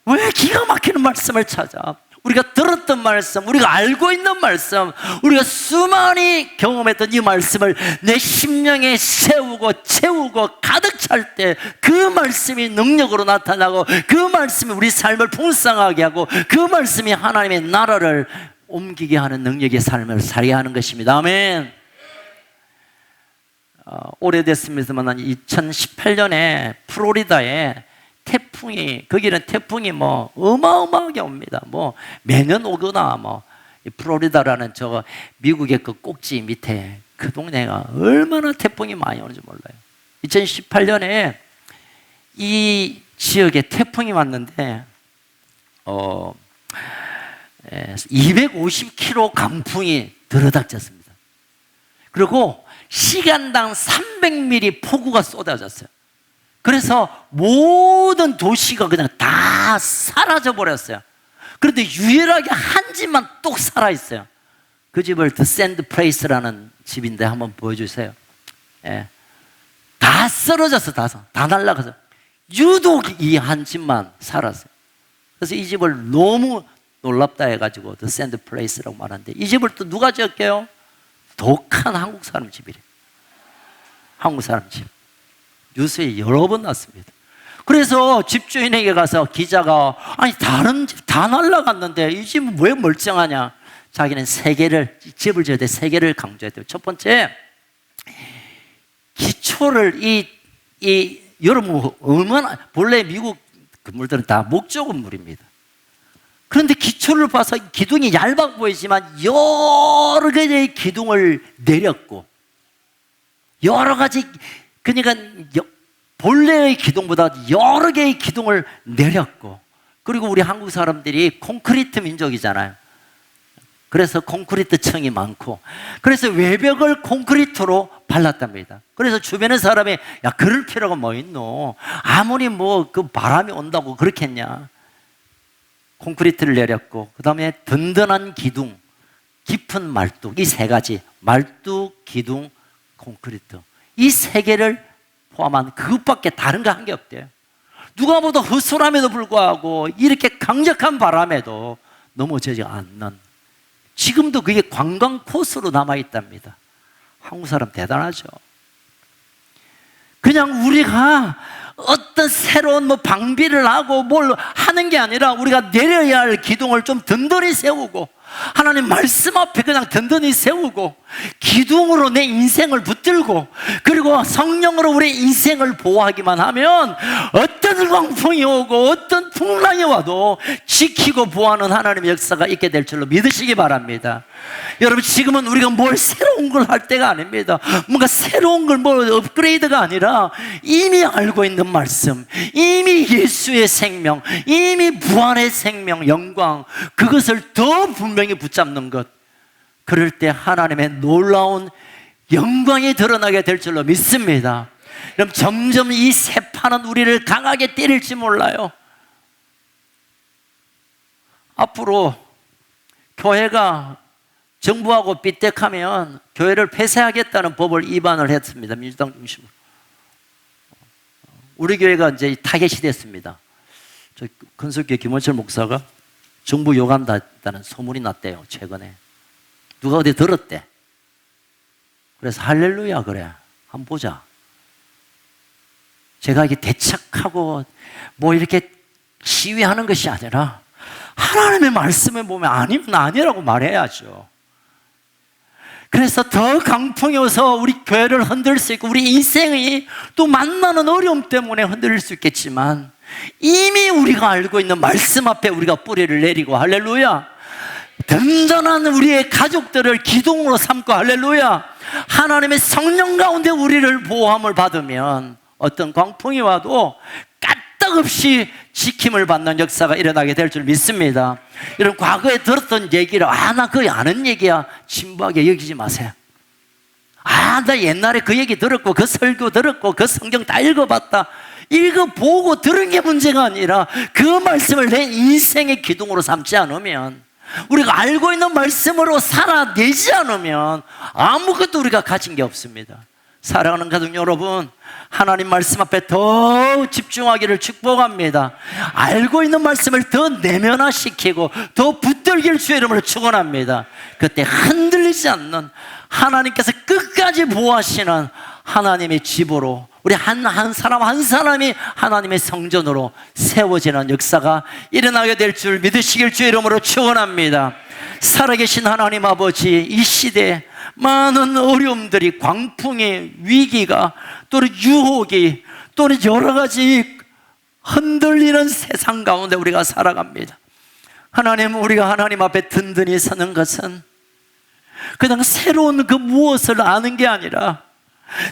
왜 기가 막히는 말씀을 찾아? 우리가 들었던 말씀, 우리가 알고 있는 말씀, 우리가 수많이 경험했던 이 말씀을 내 심령에 세우고 채우고 가득 찰 때 그 말씀이 능력으로 나타나고 그 말씀이 우리 삶을 풍성하게 하고 그 말씀이 하나님의 나라를 옮기게 하는 능력의 삶을 살게 하는 것입니다. 아멘. 오래됐습니다만 2018년에 플로리다에 태풍이, 거기는 태풍이 뭐 어마어마하게 옵니다. 뭐 매년 오거나 뭐 플로리다라는 저 미국의 그 꼭지 밑에 그 동네가 얼마나 태풍이 많이 오는지 몰라요. 2018년에 이 지역에 태풍이 왔는데 250km 강풍이 들어닥쳤습니다. 그리고 시간당 300mm 폭우가 쏟아졌어요. 그래서 모든 도시가 그냥 다 사라져 버렸어요. 그런데 유일하게 한 집만 뚝 살아있어요. 그 집을 The Sand Place라는 집인데 한번 보여주세요. 예. 다 쓰러졌어. 다 날아가서 유독 이 한 집만 살았어요. 그래서 이 집을 너무 놀랍다 해가지고 The Sand Place라고 말하는데, 이 집을 또 누가 지었게요? 독한 한국 사람 집이래. 한국 사람 집. 뉴스에 여러 번 났습니다. 그래서 집주인에게 가서 기자가, 아니 다른 집 다 날라갔는데 이 집은 왜 멀쩡하냐? 자기는 집을 지을 때 세 개를 강조해야 돼요. 첫 번째, 기초를 여러분 얼마나, 본래 미국 건물들은 다 목조 건물입니다. 그런데 기초를 봐서 기둥이 얇아 보이지만 여러 개의 기둥을 내렸고, 여러 가지, 그러니까 본래의 기둥보다 여러 개의 기둥을 내렸고, 그리고 우리 한국 사람들이 콘크리트 민족이잖아요. 그래서 콘크리트 층이 많고, 그래서 외벽을 콘크리트로 발랐답니다. 그래서 주변의 사람이, 야, 그럴 필요가 뭐 있노? 아무리 뭐 그 바람이 온다고 그렇겠냐? 콘크리트를 내렸고, 그 다음에 든든한 기둥, 깊은 말뚝, 이 세 가지, 말뚝, 기둥, 콘크리트, 이 세 개를 포함한 그것밖에 다른 거 한 게 없대요. 누가 보다 헛소람에도 불구하고 이렇게 강력한 바람에도 넘어지지 않는, 지금도 그게 관광 코스로 남아있답니다. 한국 사람 대단하죠. 그냥 우리가 어떤 새로운 뭐 방비를 하고 뭘 하는 게 아니라 우리가 내려야 할 기둥을 좀 든든히 세우고, 하나님 말씀 앞에 그냥 든든히 세우고, 기둥으로 내 인생을 붙들고, 그리고 성령으로 우리 인생을 보호하기만 하면 어떤 광풍이 오고 어떤 풍랑이 와도 지키고 보호하는 하나님의 역사가 있게 될 줄로 믿으시기 바랍니다. 여러분, 지금은 우리가 뭘 새로운 걸 할 때가 아닙니다. 뭔가 새로운 걸 뭐 업그레이드가 아니라 이미 알고 있는 말씀, 이미 예수의 생명, 이미 부활의 생명, 영광, 그것을 더 분명히 붙잡는 것, 그럴 때 하나님의 놀라운 영광이 드러나게 될 줄로 믿습니다. 그럼 점점 이 세파는 우리를 강하게 때릴지 몰라요. 앞으로 교회가 정부하고 삐딱하면 교회를 폐쇄하겠다는 법을 위반을 했습니다. 민주당 중심으로. 우리 교회가 이제 타겟이 됐습니다. 저 건설교회 김원철 목사가 정부 욕한다는 소문이 났대요, 최근에. 누가 어디 들었대. 그래서 할렐루야, 그래. 한번 보자. 제가 이게 대착하고 뭐 이렇게 시위하는 것이 아니라 하나님의 말씀에 보면 아니면 아니라고 말해야죠. 그래서 더 강풍이 와서 우리 교회를 흔들 수 있고, 우리 인생이 또 만나는 어려움 때문에 흔들릴 수 있겠지만, 이미 우리가 알고 있는 말씀 앞에 우리가 뿌리를 내리고, 할렐루야, 든든한 우리의 가족들을 기둥으로 삼고, 할렐루야, 하나님의 성령 가운데 우리를 보호함을 받으면 어떤 광풍이 와도 까딱없이 지킴을 받는 역사가 일어나게 될 줄 믿습니다. 여러분, 과거에 들었던 얘기를 나 그거 아는 얘기야, 진부하게 여기지 마세요. 나 옛날에 그 얘기 들었고 그 설교 들었고 그 성경 다 읽어봤다, 읽어보고 들은 게 문제가 아니라 그 말씀을 내 인생의 기둥으로 삼지 않으면, 우리가 알고 있는 말씀으로 살아내지 않으면 아무것도 우리가 가진 게 없습니다. 사랑하는 가족 여러분, 하나님 말씀 앞에 더 집중하기를 축복합니다. 알고 있는 말씀을 더 내면화시키고 더 붙들길 주의 이름으로 축원합니다. 그때 흔들리지 않는, 하나님께서 끝까지 보호하시는 하나님의 집으로, 우리 한 사람 한 사람이 하나님의 성전으로 세워지는 역사가 일어나게 될 줄 믿으시길 주의 이름으로 축원합니다. 살아계신 하나님 아버지, 이 시대에 많은 어려움들이, 광풍이, 위기가, 또는 유혹이, 또는 여러 가지 흔들리는 세상 가운데 우리가 살아갑니다. 하나님, 우리가 하나님 앞에 든든히 서는 것은 그냥 새로운 그 무엇을 아는 게 아니라,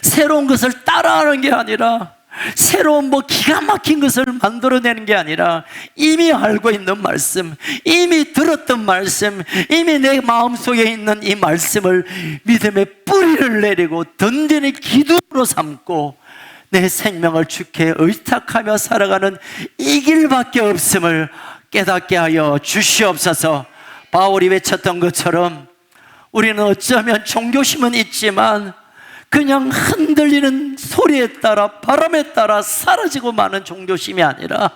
새로운 것을 따라하는 게 아니라, 새로운 기가 막힌 것을 만들어내는 게 아니라, 이미 알고 있는 말씀, 이미 들었던 말씀, 이미 내 마음속에 있는 이 말씀을 믿음의 뿌리를 내리고 든든히 기둥으로 삼고 내 생명을 주께 의탁하며 살아가는 이 길밖에 없음을 깨닫게 하여 주시옵소서. 바울이 외쳤던 것처럼 우리는 어쩌면 종교심은 있지만 그냥 흔들리는 소리에 따라, 바람에 따라 사라지고 마는 종교심이 아니라,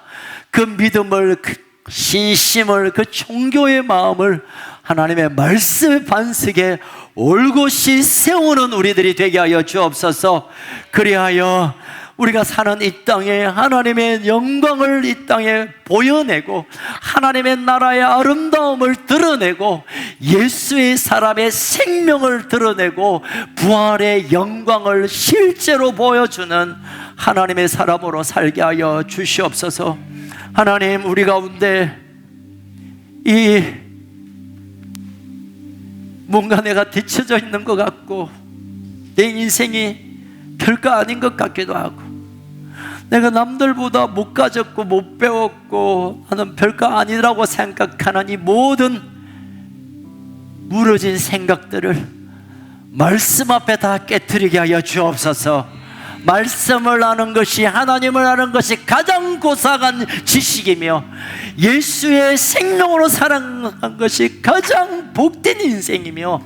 그 믿음을, 그 신심을, 그 종교의 마음을 하나님의 말씀의 반석에 올곧이 세우는 우리들이 되게 하여 주옵소서. 그리하여 우리가 사는 이 땅에 하나님의 영광을 이 땅에 보여내고, 하나님의 나라의 아름다움을 드러내고, 예수의 사람의 생명을 드러내고, 부활의 영광을 실제로 보여주는 하나님의 사람으로 살게 하여 주시옵소서. 하나님, 우리 가운데 뭔가 내가 뒤쳐져 있는 것 같고, 내 인생이 별거 아닌 것 같기도 하고, 내가 남들보다 못 가졌고 못 배웠고 나는 별거 아니라고 생각하는 이 모든 무너진 생각들을 말씀 앞에 다 깨트리게 하여 주옵소서. 말씀을 아는 것이, 하나님을 아는 것이 가장 고상한 지식이며, 예수의 생명으로 살아가는 것이 가장 복된 인생이며,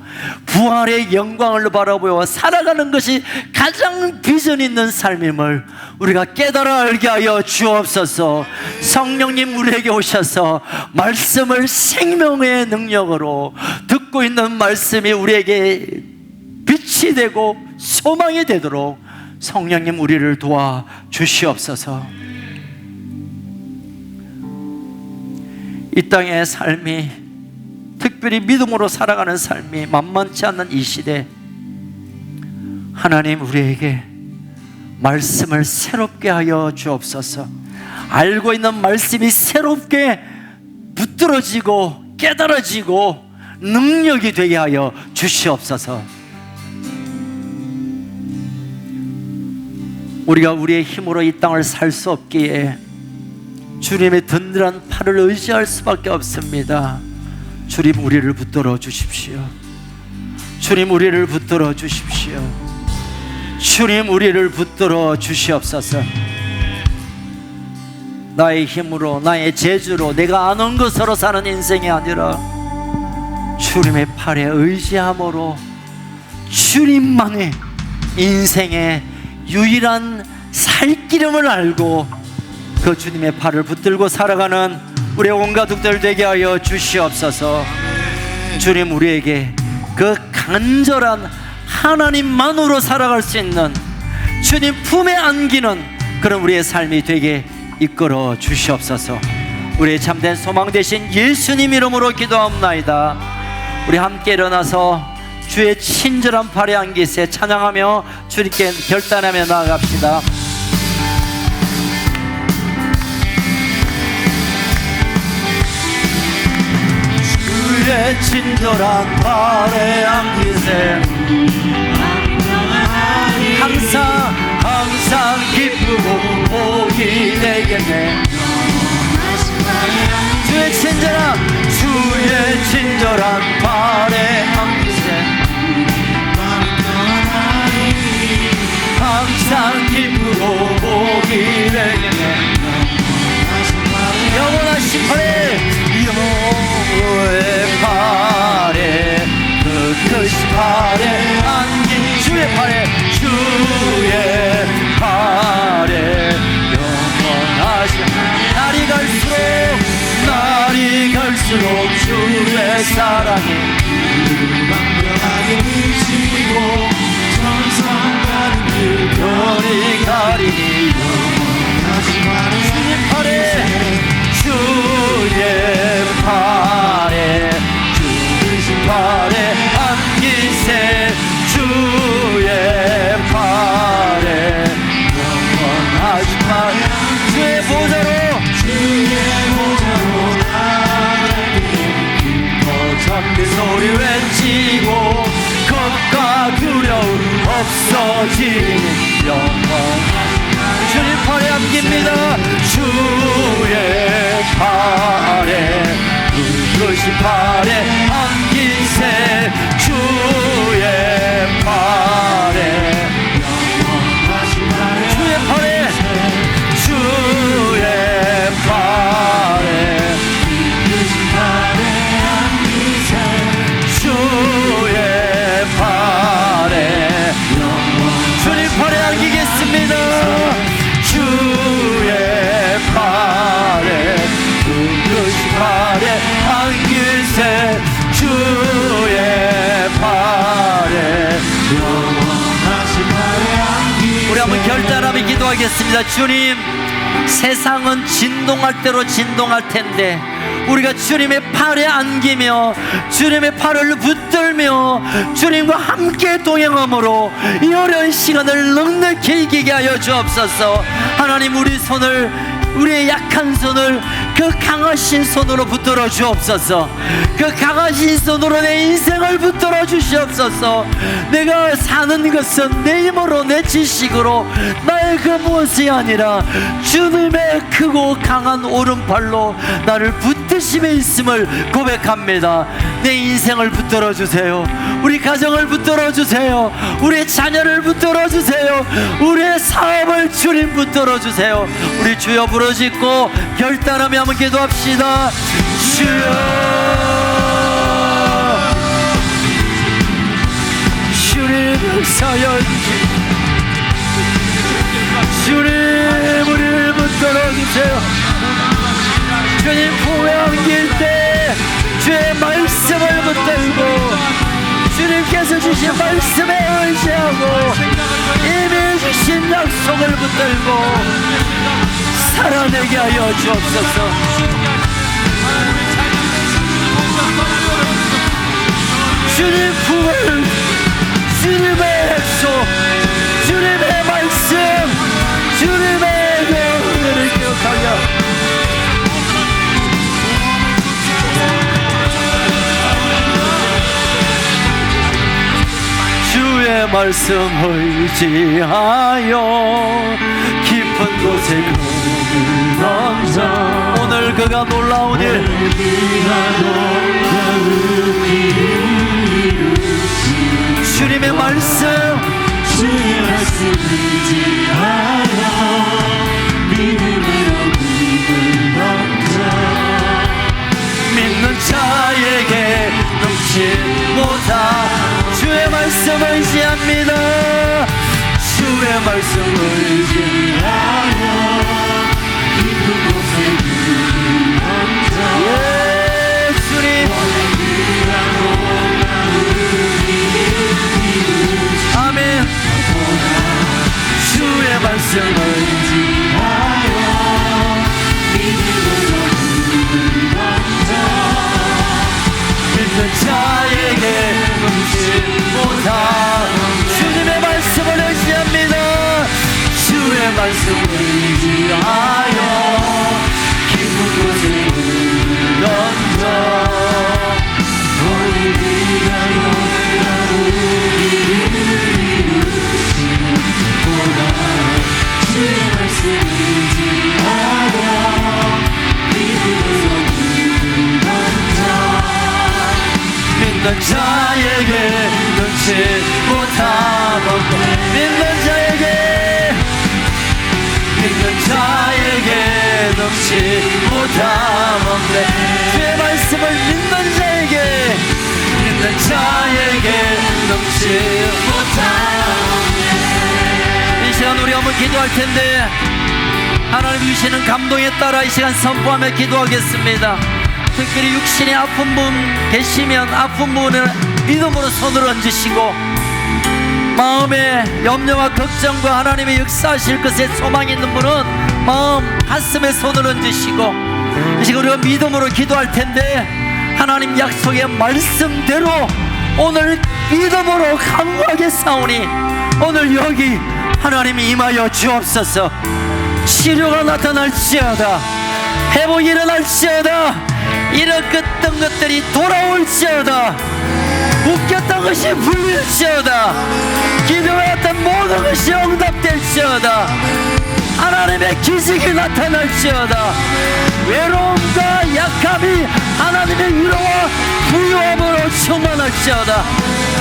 부활의 영광을 바라보며 살아가는 것이 가장 비전 있는 삶임을 우리가 깨달아 알게 하여 주옵소서. 성령님, 우리에게 오셔서 말씀을 생명의 능력으로, 듣고 있는 말씀이 우리에게 빛이 되고 소망이 되도록 성령님, 우리를 도와 주시옵소서. 이 땅의 삶이, 특별히 믿음으로 살아가는 삶이 만만치 않는 이 시대, 하나님, 우리에게 말씀을 새롭게 하여 주옵소서. 알고 있는 말씀이 새롭게 붙들어지고 깨달아지고 능력이 되게 하여 주시옵소서. 우리가 우리의 힘으로 이 땅을 살 수 없기에 주님의 든든한 팔을 의지할 수밖에 없습니다. 주님, 우리를 붙들어 주십시오. 주님, 우리를 붙들어 주십시오. 주님, 우리를 붙들어 주시옵소서. 나의 힘으로, 나의 재주로, 내가 아는 것으로 사는 인생이 아니라 주님의 팔에 의지함으로 주님만의 인생의 유일한 살기름을 알고 그 주님의 팔을 붙들고 살아가는 우리 온 가족들 되게 하여 주시옵소서. 주님, 우리에게 그 간절한 하나님만으로 살아갈 수 있는, 주님 품에 안기는 그런 우리의 삶이 되게 이끌어 주시옵소서. 우리의 참된 소망 되신 예수님 이름으로 기도하옵나이다. 우리 함께 일어나서 주의 친절한 팔에 안기세 찬양하며 주님께 결단하며 나아갑시다. 주의 친절한 팔에 안기세 항상 기쁘고 복이 되겠네. 주의 친절한 팔에 안기세 항상 기쁘고 복이 되겠네. 영원하신 팔에, 영원의 팔에, 그 크신 팔에 안긴 주의 팔에, 주의 사랑이 광명하게 비치고 천성가는 길 별이 가리니 하지만은 주의 팔에 주의 팔에 안기세 주의 팔에 영원하지 마 주의 보좌로 나를 기뻐 잡는 소리 외치고 겁과 두려움 없어지는 영원 주님 팔에 안깁니다 주의 팔에 그것이 팔에 안기세 주의 팔에 주의 팔에 주의 팔에 주의 팔에 주님 팔에 안기겠습니다 주의 팔에 그것이 팔에 안기세 주의 팔에 우리 한번 결단하며 기도하겠습니다. 주님 세상은 진동할 대로 진동할 텐데 우리가 주님의 팔에 안기며 주님의 팔을 붙들며 주님과 함께 동행함으로 이 어려운 시간을 넉넉히 이기게 하여 주옵소서. 하나님 우리의 약한 손을 그 강하신 손으로 붙들어 주옵소서. 그 강하신 손으로 내 인생을 붙들어 주시옵소서. 내가 사는 것은 내 힘으로 내 지식으로 나의 그 무엇이 아니라 주님의 크고 강한 오른팔로 나를 붙드심에 있음을 고백합니다. 내 인생을 붙들어 주세요. 우리 가정을 붙들어 주세요. 우리의 자녀를 붙들어 주세요. 우리의 사업을 주님 붙들어 주세요. 우리 주여 부르짖고 결단하며 한번 기도합시다. 주여 주님 역사여 주님 우리를 붙들어 주세요. 주님 품에 안길 때 주의 말씀을 붙들고 주님께서 주신 말씀에 의지하고 이미 주신 약속을 붙들고 살아내게 하여 주옵소서. 주님 품을 주님의 약속 주님의 말씀 주님의 명령을 기억하여 주의 말씀 의지하여 깊은 곳에 던져 오늘 그가 놀라운 일 주님의 말씀 의지하여 믿음으로 던져 믿는 자에게 넘치 못하 주의 말씀 의지합니다. 주의 말씀 의지하여 깊은 곳에 던져 예 주님 아멘. 주의 말씀 의지하여 믿음으로 던져 믿는 자에게 넘치 못하 주님의 말씀을 의지합니다. 주의 말씀 의지하여 깊은 곳에 던져 우리가 주의 말씀 의지하여 믿음으로 던져 믿는 자에게 넘치 못함 없네 믿는 자에게 넘치 못함 없네 주의 말씀을 믿는 자에게 넘치 못함 없네 이 시간 우리 한번 기도할 텐데 하나님 주시는 감동에 따라 이 시간 선포하며 기도하겠습니다. 특별히 육신의 아픈 분 계시면 아픈 분을 믿음으로 손을 얹으시고 마음에 염려와 걱정과 하나님의 역사하실 것에 소망이 있는 분은 마음 가슴에 손을 얹으시고 지금 우리가 믿음으로 기도할 텐데 하나님 약속의 말씀대로 오늘 믿음으로 강구하게 싸우니 오늘 여기 하나님이 임하여 주옵소서. 치료가 나타날지어다, 회복이 일어날지어다, 잃었던 것들이 돌아올지어다, 묶였던 것이 풀릴지어다, 기도했던 모든 것이 응답될지어다, 하나님의 기적이 나타날지어다, 외로움과 약함이 하나님의 위로와 부유함으로 충만할지어다.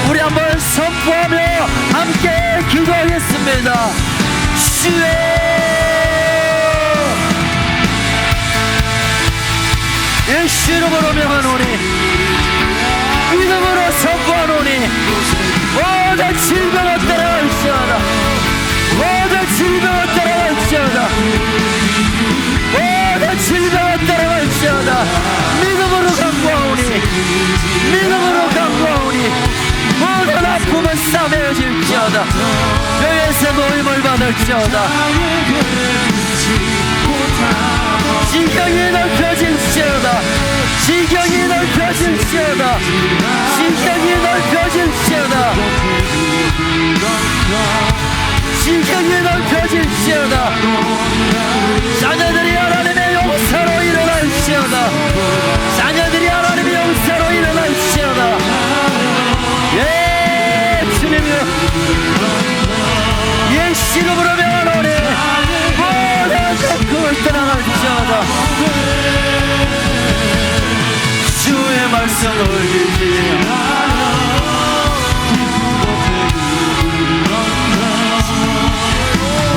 우리 한번 선포하며 함께 기도하겠습니다. 주의 예수 이름으로 명하노니, 믿음으로 선포하노니, 모든 질병을 따라갈지어다, 모든 질병을 따라갈지어다, 모든 질병을 따라갈지어다. 믿음으로 강구하오니, 믿음으로 강구하오니, 모든 아픔은 싸매어질지어다, 뼈에서 노임을 받을지어다, 지경이 넓혀질지어다, 지경이 넓혀질지어다, 지경이 넓혀질지어다, 지경이 넓혀질지어다. 자녀들이 하나님의 용사로 일어날지어다, 자녀들이 하나님의 용사로 일어날지어다. 예, 주님이여, 예수 이름으로 명하노니 모든 적금을 떠나갈지어다. 주의 말씀을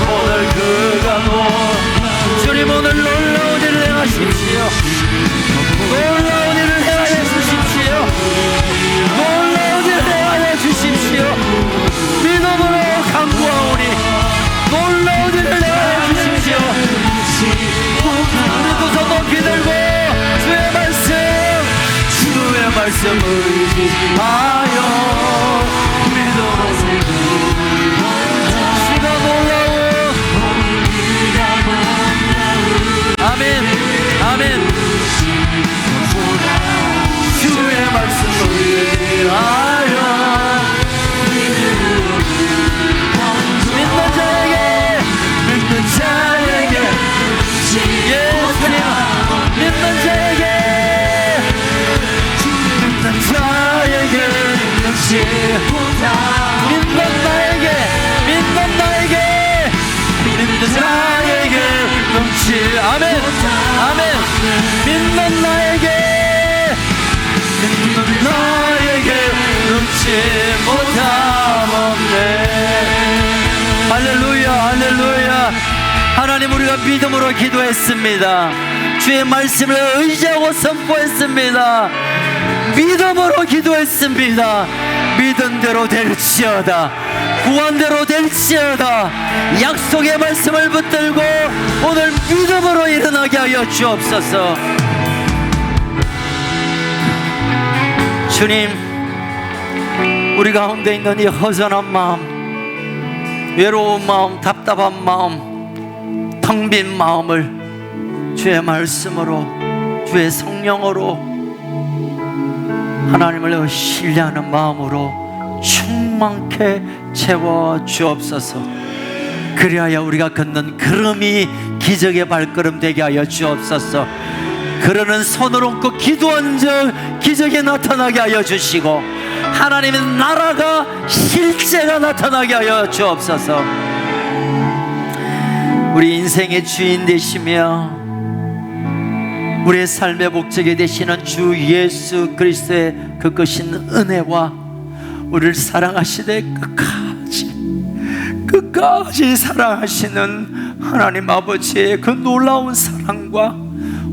오늘 그가 주님 오늘 놀라운 일을 행하십시오. 놀라운 일을 행하여 주십시오. 놀라운 일을 행하여 주십시오. 믿음으로 강구하오니 놀라운 일을 행하여 주십시오. 우리 두 손 높이 들고 주의 말씀을 의지하여 믿음으로 주가 놀라워. 아멘, 아멘. 주의 말씀을 의지하여 믿는 자에게, 믿는 자에게, 예수님 믿는 자에게, 믿는 자에게 능치 믿는 나에게, 믿는 나에게, 믿는 자에게 능치. 아멘, 아멘. 믿는 나에게, 믿는 나에게 능치 못함 없네. 할렐루야, 할렐루야. 하나님, 우리가 믿음으로 기도했습니다. 주의 말씀을 의지하고 선포했습니다. 믿음으로 기도했습니다. 믿은 대로 될지어다, 구한대로 될지어다. 약속의 말씀을 붙들고 오늘 믿음으로 일어나게 하여 주옵소서. 주님, 우리 가운데 있는 이 허전한 마음, 외로운 마음, 답답한 마음, 텅 빈 마음을 주의 말씀으로, 주의 성령으로, 하나님을 신뢰하는 마음으로 충만케 채워 주옵소서. 그리하여 우리가 걷는 걸음이 기적의 발걸음 되게 하여 주옵소서. 그러는 손을 얹고 기도한 적 기적이 나타나게 하여 주시고 하나님의 나라가 실제가 나타나게 하여 주옵소서. 우리 인생의 주인 되시며 우리의 삶의 목적이 되시는 주 예수 그리스도의 그 크신 은혜와 우리를 사랑하시되 끝까지 사랑하시는 하나님 아버지의 그 놀라운 사랑과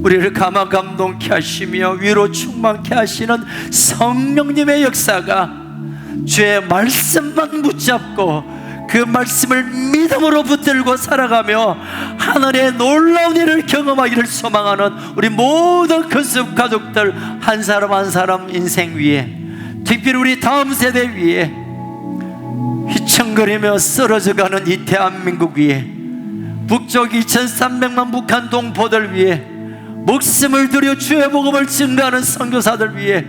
우리를 감화 감동케 하시며 위로 충만케 하시는 성령님의 역사가 주의 말씀만 붙잡고 그 말씀을 믿음으로 붙들고 살아가며 하늘의 놀라운 일을 경험하기를 소망하는 우리 모든 건습 가족들 한 사람 한 사람 인생 위에, 특별히 우리 다음 세대 위에, 휘청거리며 쓰러져가는 이 대한민국 위에, 북쪽 2300만 북한 동포들 위에, 목숨을 들여 주의 복음을 증거하는 선교사들 위해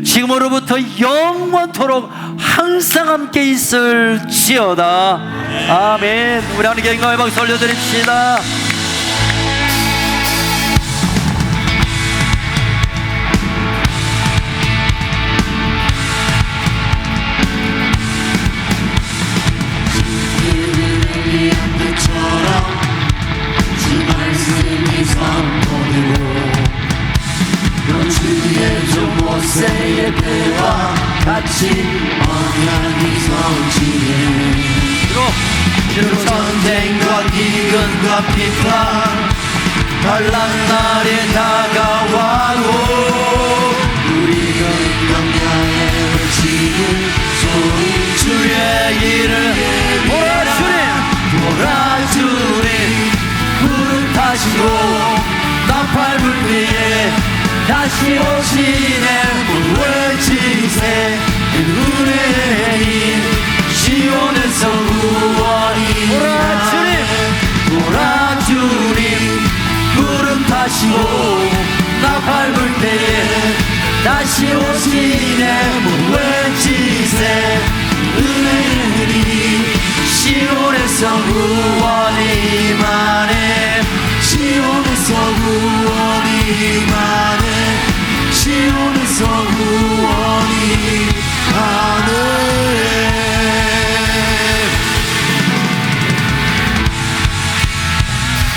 지금으로부터 영원토록 항상 함께 있을지어다. 아멘. 우리 하나님께 영광의 박수 올려드립시다. 주 말씀이 선포되고 주의 종 모세의 때와 같이 언약이 성취해 전쟁과 기근과 비판 환난 날이 다가와도 우리가 강야에 외치는 소리 주의 이름 몰아주님 구름 타시고 나팔불 위에 다시 오시네 외치세 은혜인 시온에서 구원이 몰아주님 구름 타시고 나팔불 때에 다시 오시네